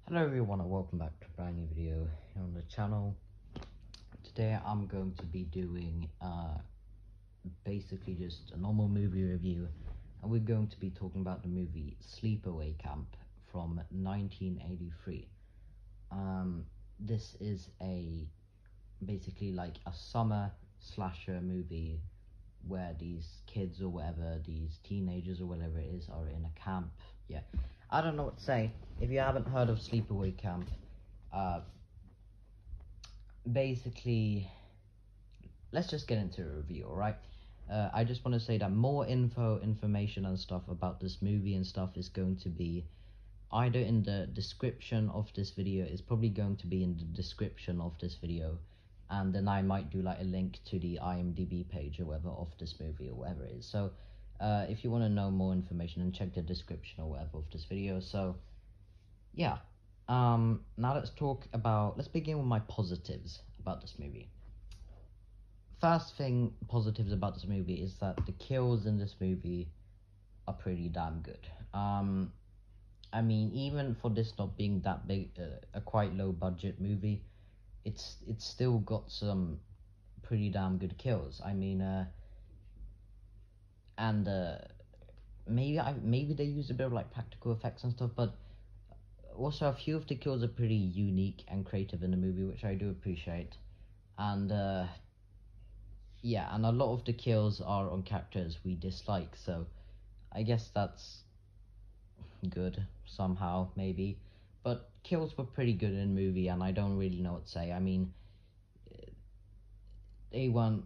Hello everyone and welcome back to a brand new video here on the channel. Today I'm going to be doing basically just a normal movie review, and we're going to be talking about the movie Sleepaway Camp from 1983. This is basically like a summer slasher movie where these kids or whatever, these teenagers or whatever it is, are in a camp. Yeah, I don't know what to say. If you haven't heard of Sleepaway Camp, basically, let's just get into a review, alright? I just want to say that more information and stuff about this movie and stuff is going to be either in the description of this video. It's probably going to be in the description of this video, and then I might do like a link to the IMDb page or whatever of this movie or whatever it is. So if you want to know more information, then check the description or whatever of this video. So yeah, now let's begin with my positives about this movie. First thing, positives about this movie is that the kills in this movie are pretty damn good. I mean, even for this not being that big, a quite low budget movie, it's still got some pretty damn good kills. I mean, maybe they use a bit of like practical effects and stuff, but also a few of the kills are pretty unique and creative in the movie, which I do appreciate. And yeah, and a lot of the kills are on characters we dislike, so I guess that's good somehow, maybe. But kills were pretty good in the movie, and I don't really know what to say. I mean, they weren't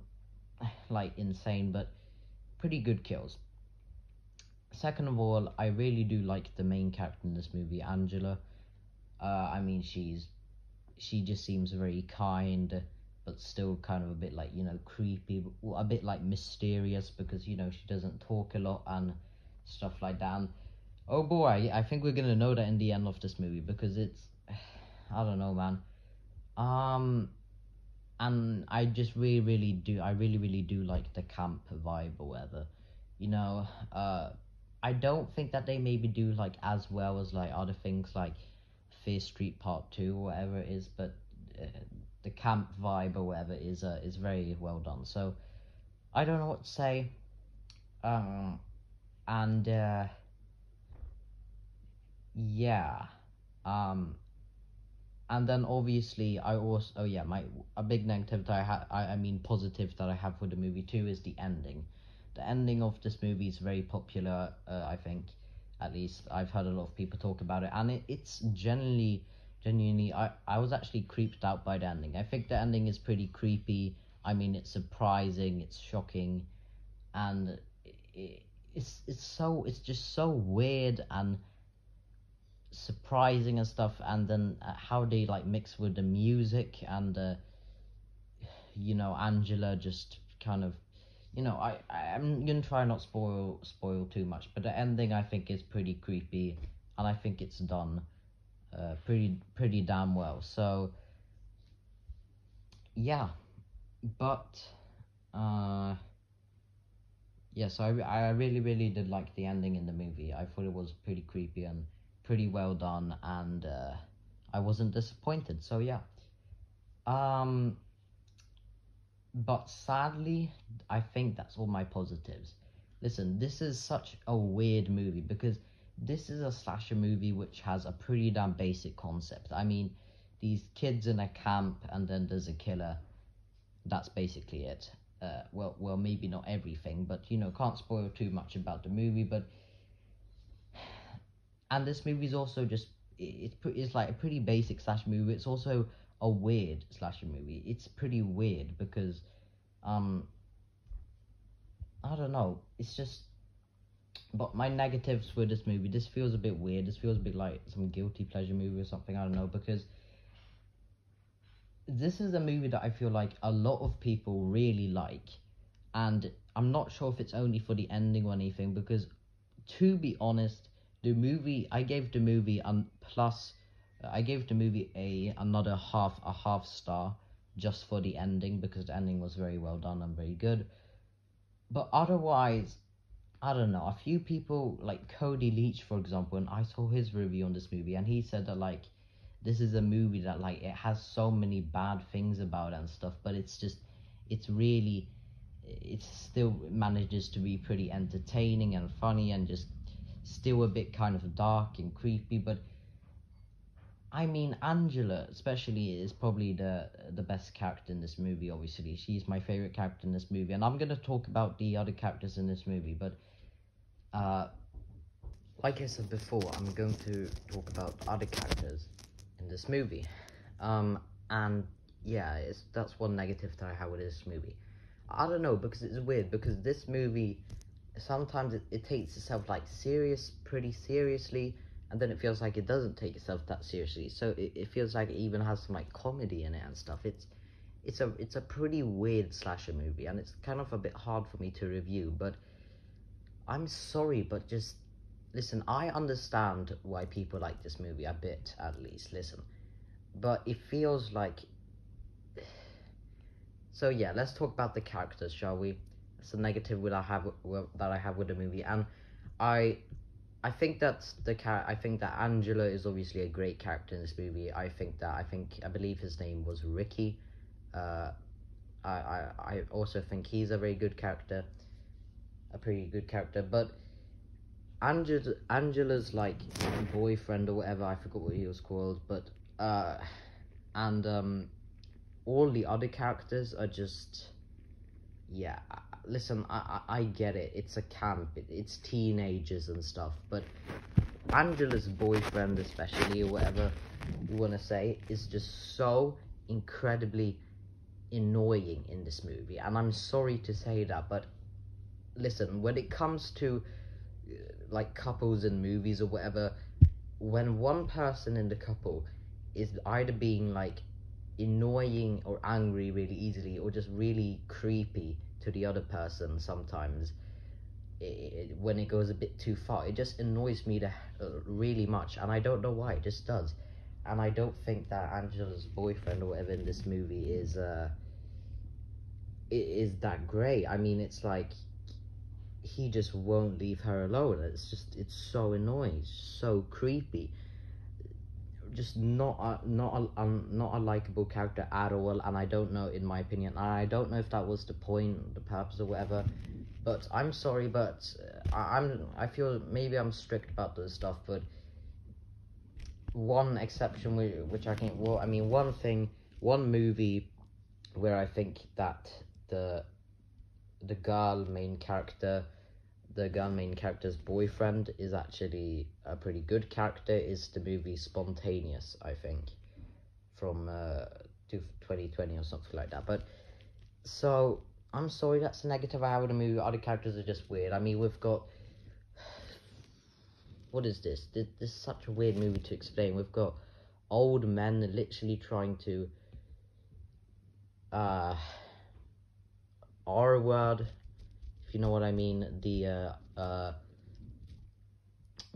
like insane, but pretty good kills. Second of all, I really do like the main character in this movie, Angela. I mean, she just seems very kind, but still kind of a bit like, creepy, a bit like mysterious, because she doesn't talk a lot and stuff like that. And oh boy, I think we're gonna know that in the end of this movie, because it's I don't know, man. And I just really do like the camp vibe or whatever. I don't think that they maybe do like as well as like other things like Fear Street Part 2 or whatever it is, but the camp vibe or whatever is very well done. So I don't know what to say. And yeah. And then obviously I also, oh yeah, a big negative that I mean positive that I have with the movie too is the ending. The ending of this movie is very popular. I think, at least I've heard a lot of people talk about it, and it's genuinely, I was actually creeped out by the ending. I think the ending is pretty creepy. I mean, it's surprising, it's shocking, and it's just so weird and surprising and stuff. And then how they like mix with the music, and Angela just kind of, I'm gonna try not spoil too much, but the ending I think is pretty creepy, and I think it's done pretty damn well. So yeah, but yeah, so I really did like the ending in the movie. I thought it was pretty creepy and pretty well done, and I wasn't disappointed. So yeah. But sadly, I think that's all my positives. Listen, this is such a weird movie, because this is a slasher movie which has a pretty damn basic concept. I mean, these kids in a camp, and then there's a killer. That's basically it. Well, maybe not everything, but can't spoil too much about the movie. And this movie is also just, it's like a pretty basic slasher movie. It's also a weird slasher movie. It's pretty weird because I don't know, it's just, but my negatives with this movie, this feels a bit weird. This feels a bit like some guilty pleasure movie or something, I don't know, because this is a movie that I feel like a lot of people really like, and I'm not sure if it's only for the ending or anything, because to be honest, I gave the movie another half star just for the ending, because the ending was very well done and very good. But otherwise, I don't know, a few people like Cody Leach, for example, and I saw his review on this movie, and he said that like this is a movie that, like, it has so many bad things about it and stuff, but it's just, it's really, it still manages to be pretty entertaining and funny, and just still a bit kind of dark and creepy. But I mean, Angela especially is probably the best character in this movie. Obviously, she's my favorite character in this movie, and I'm gonna talk about the other characters in this movie. But like I said before, I'm going to talk about other characters in this movie. And yeah, that's one negative that I have with this movie. I don't know, because it's weird, because this movie, sometimes it takes itself, like, pretty seriously, and then it feels like it doesn't take itself that seriously. So it feels like it even has some, like, comedy in it and stuff. It's a pretty weird slasher movie, and it's kind of a bit hard for me to review, but I'm sorry, but just listen, I understand why people like this movie a bit, at least, listen. But it feels like... So yeah, let's talk about the characters, shall we? It's a negative that I have with the movie, and I think that's I think that Angela is obviously a great character in this movie. I believe his name was Ricky. I also think he's a very good character, a pretty good character. But Angela's, like, boyfriend or whatever, I forgot what he was called, but all the other characters are just, yeah, listen, I get it, it's a camp, it's teenagers and stuff, but Angela's boyfriend, especially, or whatever you want to say, is just so incredibly annoying in this movie. And I'm sorry to say that, but listen, when it comes to, like, couples in movies or whatever, when one person in the couple is either being, like, annoying or angry really easily, or just really creepy to the other person, sometimes when it goes a bit too far, it just annoys me really much, and I don't know why, it just does. And I don't think that Angela's boyfriend or whatever in this movie is that great. I mean, it's like he just won't leave her alone. It's so annoying, it's so creepy, just not a likable character at all. And I don't know, in my opinion, I don't know if that was the point, the purpose, or whatever. But I'm sorry, but I feel maybe I'm strict about this stuff. But one exception, which I think, well, I mean, one movie where I think that the girl main character's boyfriend is actually a pretty good character is the movie Spontaneous, I think, from 2020 or something like that. But so I'm sorry, that's a negative I have with the movie. Other characters are just weird. I mean, we've got, what is this? This is such a weird movie to explain. We've got old men literally trying to R word, if you know what I mean, the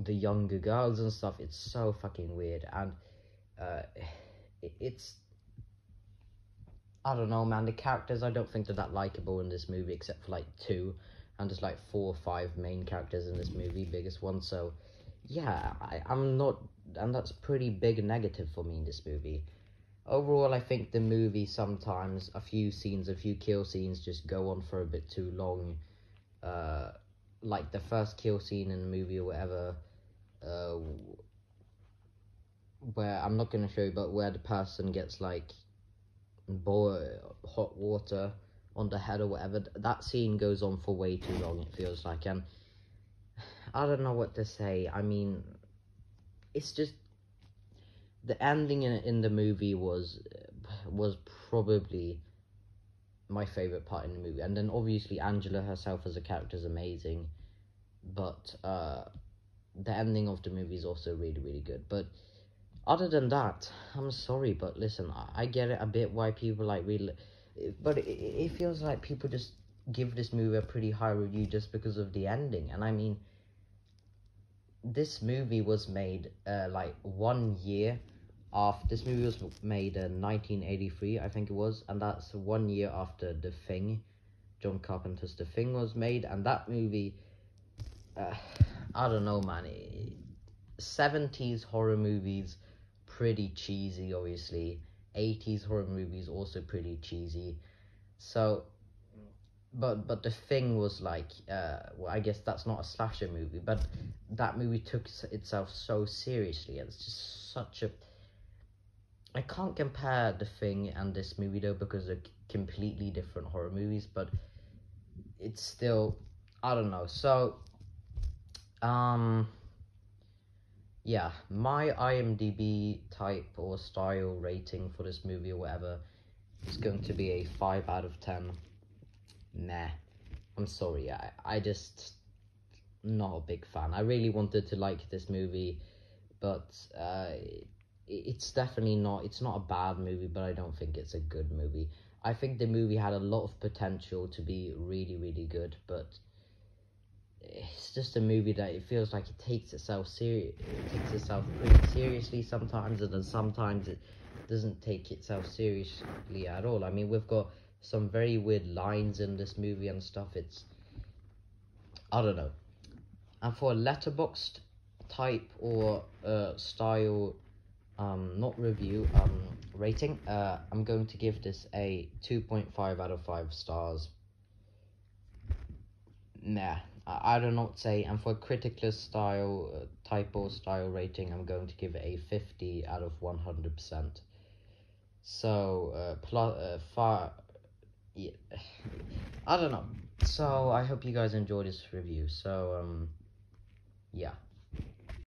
younger girls and stuff. It's so fucking weird, and it's, I don't know, man. The characters, I don't think they're that likable in this movie, except for, like, 2, and there's, like, 4 or 5 main characters in this movie, biggest one. So yeah, I'm not, and that's pretty big negative for me in this movie. Overall, I think the movie, sometimes a few kill scenes just go on for a bit too long. Like the first kill scene in the movie or whatever, where, I'm not going to show you, but where the person gets, like, hot water on the head or whatever, that scene goes on for way too long, it feels like. And I don't know what to say. I mean, it's just, the ending in the movie was probably my favorite part in the movie. And then obviously Angela herself as a character is amazing, but the ending of the movie is also really, really good. But other than that, I'm sorry, but listen, I get it a bit why people, like, really, but it feels like people just give this movie a pretty high review just because of the ending. And I mean, this movie was made like 1 year after, this movie was made in 1983, I think it was, and that's 1 year after The Thing, John Carpenter's The Thing, was made. And that movie, I don't know, man, 70s horror movies pretty cheesy, obviously. 80s horror movies also pretty cheesy. So, but the thing was like, well, I guess that's not a slasher movie, but that movie took itself so seriously, and it's just such a. I can't compare The Thing and this movie though, because they're completely different horror movies, but it's still, I don't know. So, yeah, my IMDb type or style rating for this movie or whatever is going to be a 5 out of 10. Nah, I'm sorry, I just not a big fan. I really wanted to like this movie, but it's definitely not. It's not a bad movie, but I don't think it's a good movie. I think the movie had a lot of potential to be really, really good, but it's just a movie that it feels like it takes itself pretty seriously sometimes, and then sometimes it doesn't take itself seriously at all. I mean, we've got some very weird lines in this movie and stuff. It's, I don't know. And for a letterboxed type or style, not review, rating, I'm going to give this a 2.5 out of 5 stars. Nah, I don't know what to say. And for critical style, type or style rating, I'm going to give it a 50 out of 100%. So, yeah, I don't know. So, I hope you guys enjoyed this review. So, yeah.